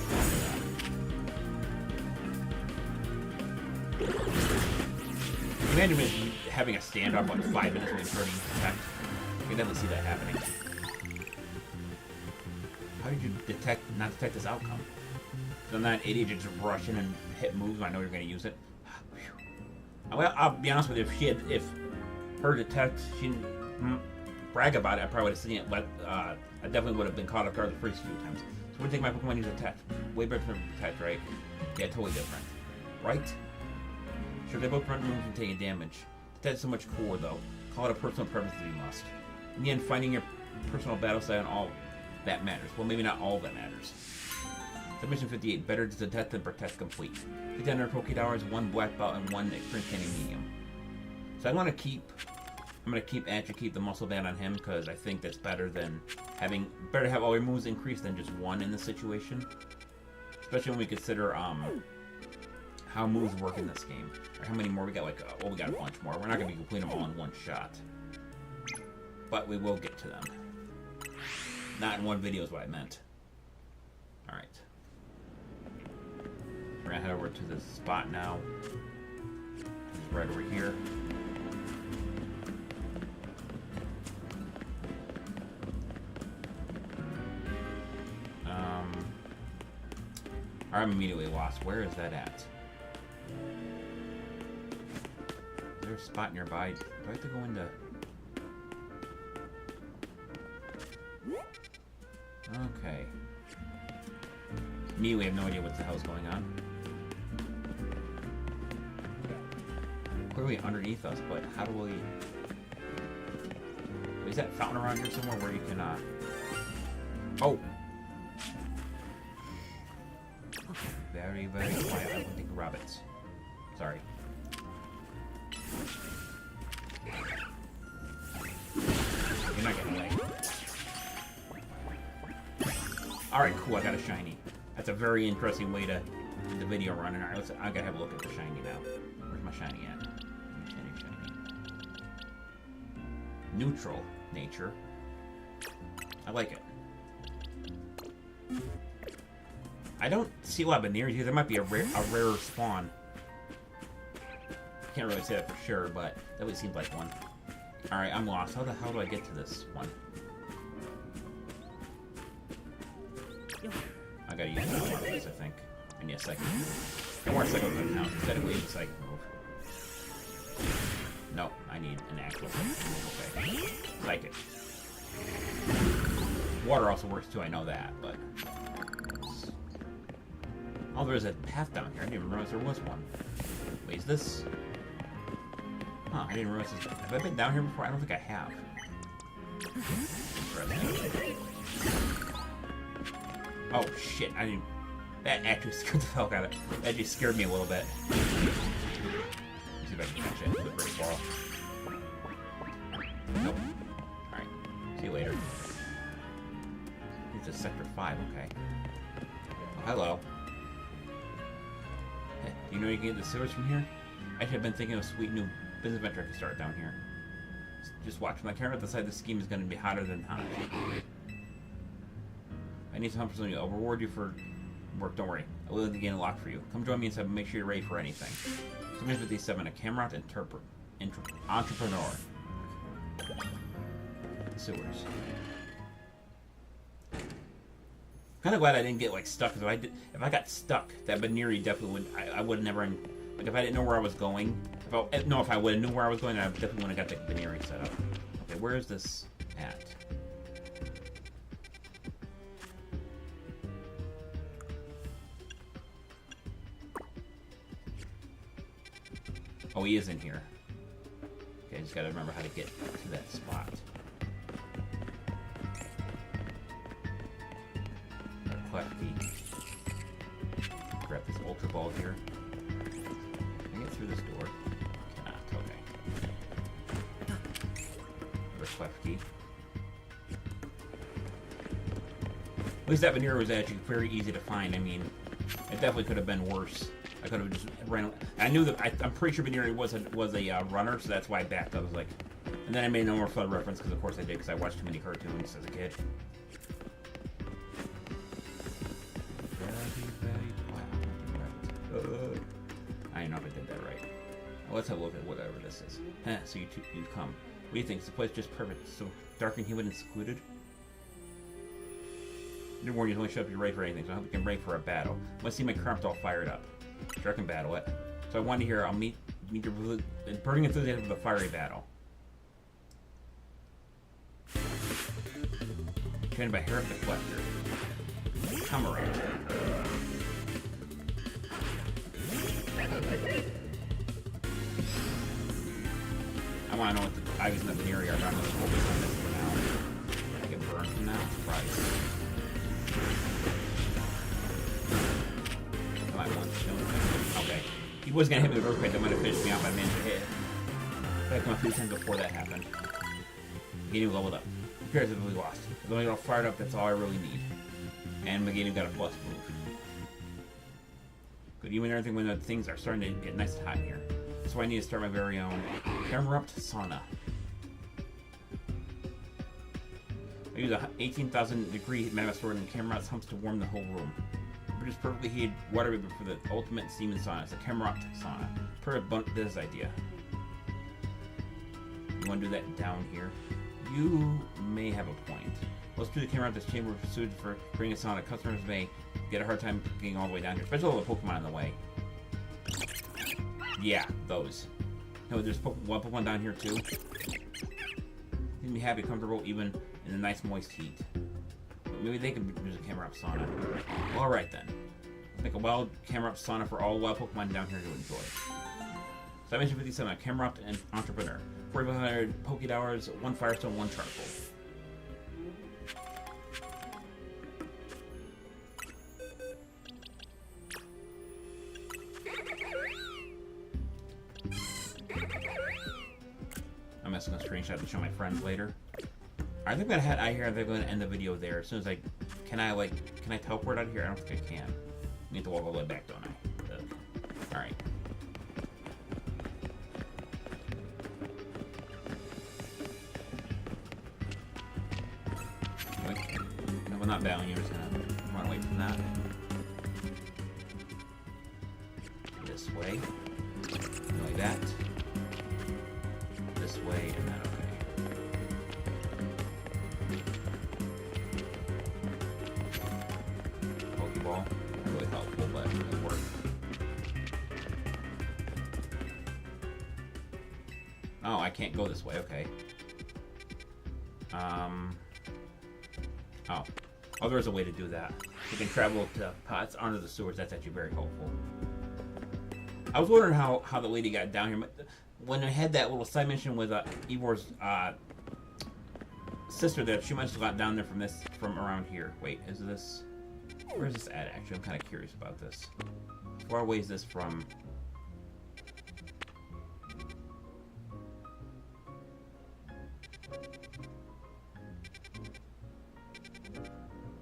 Imagine having a standoff like 5 minutes and turning attack. You can definitely see that happening. How did you not detect this outcome? So I'm not an idiot, just rush in and hit moves when I know you're going to use it. Well, I'll be honest with you, if her Detect, she didn't brag about it, I probably would have seen it, but I definitely would have been caught off guard the first few times. So what do you think my Pokemon use Detect? Way better than Detect, right? Yeah, totally different. Right? Sure, they both prevent from taking damage. Detect is so much cooler, though. Call it a personal preference if you must. In the end, finding your personal battle side on all that matters. Well, maybe not all that matters. Submission 58, better to detect than protect complete. 1,500 Poké Dollars, 1 black belt, and 1 experience candy medium. So I'm gonna keep the muscle band on him because I think that's better than better to have all your moves increased than just one in this situation. Especially when we consider how moves work in this game. Or how many more we got? Like, we got a bunch more. We're not gonna be completing them all in one shot, but we will get to them. Not in one video is what I meant. All right. We're gonna head over to this spot now. It's right over here. I'm immediately lost. Where is that at? Is there a spot nearby? Do I have to go into... Okay. Immediately have no idea what the hell's going on. Clearly underneath us, but how do we... Is that fountain around here somewhere where you can, Oh! Very, very quiet. I don't think rabbits. Sorry. You're not getting away. Alright, cool. I got a shiny. That's a very interesting way to get the video running. Alright, I gotta have a look at the shiny now. Where's my shiny at? Shiny. Neutral nature. I like it. I don't see a lot of Veneers here. There might be a rarer spawn. Can't really say that for sure, but that would seem like one. Alright, I'm lost. How the hell do I get to this one? I gotta use that one of these, I think. I need a second. No more second move now. Instead of waiting second move. No, I need an actual second move. Okay. Psychic. Water also works too, I know that, but... Oh, there's a path down here. I didn't even realize there was one. Wait, is this... Huh, I didn't realize this... Have I been down here before? I don't think I have. Oh, shit. I didn't... That actually scared the fuck out of it. That just scared me a little bit. Let's see if I can catch it with a brick ball. Nope. Alright. See you later. It's a Sector 5, okay. Oh, hello. Hey, do you know you can get the sewers from here? Actually, I've been thinking of a sweet new business venture I could start down here. Just watch. My camera at the side of the scheme is going to be hotter than hot. I need some help from you. I'll reward you for work. Don't worry. I will gain a lock for you. Come join me and make sure you're ready for anything. Submission 57, a camera entrepreneur. Sewers. Kind of glad I didn't get like stuck. Because if I got stuck, that Baneri definitely would. I would never. Like if I didn't know where I was going. If I would have knew where I was going, I definitely would have got the Baneri set up. Okay, where is this at? Oh, he is in here. Okay, I just gotta remember how to get to that spot. Cleft key. Grab this Ultra Ball here. Can I get through this door? Cannot, okay. Another Cleft key. At least that Veneer was actually very easy to find. I mean, it definitely could have been worse. I could have just ran. I knew that. I'm pretty sure Baneri was a runner, so that's why I backed up. I was like, and then I made no more flood reference because, of course, I did because I watched too many cartoons as a kid. I don't know if I did that right. Well, let's have a look at whatever this is. So you come. What do you think? Is the place just perfect? So dark and humid and secluded? Didn't warn you only show up if you're ready for anything, so I hope you can ready for a battle. Let's see my cramped all fired up. Sure I can battle it. So I wanted to hear I'll meet your burning enthusiasm for the fiery battle. Trained by Herrick the Collector. Come around. I want to know what the items in the Veneer are around this whole business for now. twice. Come on, once. Okay. He was gonna hit me with earthquake. That might have finished me out, but I managed to hit. I had come a few times before that happened. Meganim leveled up. Repairs have really lost. As long as I get all fired up, that's all I really need. And Meganim got a plus move. Good, even everything when the things are starting to get nice and hot in here. That's why I need to start my very own Camerupt Sauna. I use a 18,000 degree magma sword and Camerupt's humps to warm the whole room. Produce perfectly heated water vapor for the ultimate steam and sauna. It's a Camerupt Sauna. Perfect this idea. You want to do that down here? You may have a point. Let's do the camera out this chamber suited for creating a sauna. Customers may get a hard time getting all the way down here, especially with the Pokemon in the way. Yeah, those. No, there's one Pokemon down here too. You can be happy, comfortable, even in the nice moist heat. Maybe they can use a camera up sauna. Well, alright then. Make a wild camera up sauna for all wild Pokemon down here to enjoy. So I mentioned 57, a camera up and entrepreneur. 4,500 Poké Hours, 1 Firestone, 1 Charcoal. I'm just gonna screenshot to show my friends later. I think that I hear they're going to end the video there. As soon as can I teleport out of here? I don't think I can. I need to walk all the way back, don't I? All right. No, well, not battling. You're just gonna run away from that. This way. Like that. This way, and then okay. Pokeball. Not really helpful, but it worked. Oh, I can't go this way. Okay. Oh, there's a way to do that. You can travel to pots under the sewers. That's actually very helpful. I was wondering how the lady got down here. When I had that little side mission with Evor's sister, that she must have got down there from around here. Wait, is this? Where's this at? Actually, I'm kind of curious about this. How far away is this from?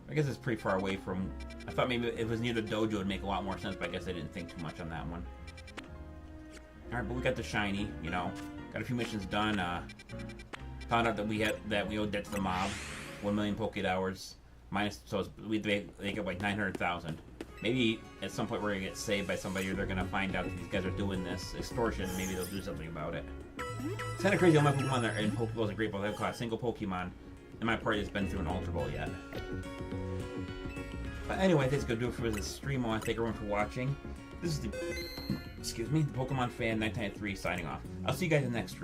I guess it's pretty far away from... I thought maybe if it was near the dojo, it would make a lot more sense, but I guess I didn't think too much on that one. Alright, but we got the shiny, you know. Got a few missions done. Found out that we owed debt to the mob. 1 million Poké Hours. Minus, so they get like 900,000. Maybe at some point we're gonna get saved by somebody, or they're gonna find out that these guys are doing this extortion, and maybe they'll do something about it. It's kind of crazy how my Pokemon are in Pokeballs and Great Balls. I've caught a single Pokemon in my party that's been through an Ultra Ball yet. But anyway, that's gonna do it for this stream. I want to thank everyone for watching. This is the Pokemon Fan 993 signing off. I'll see you guys in the next stream.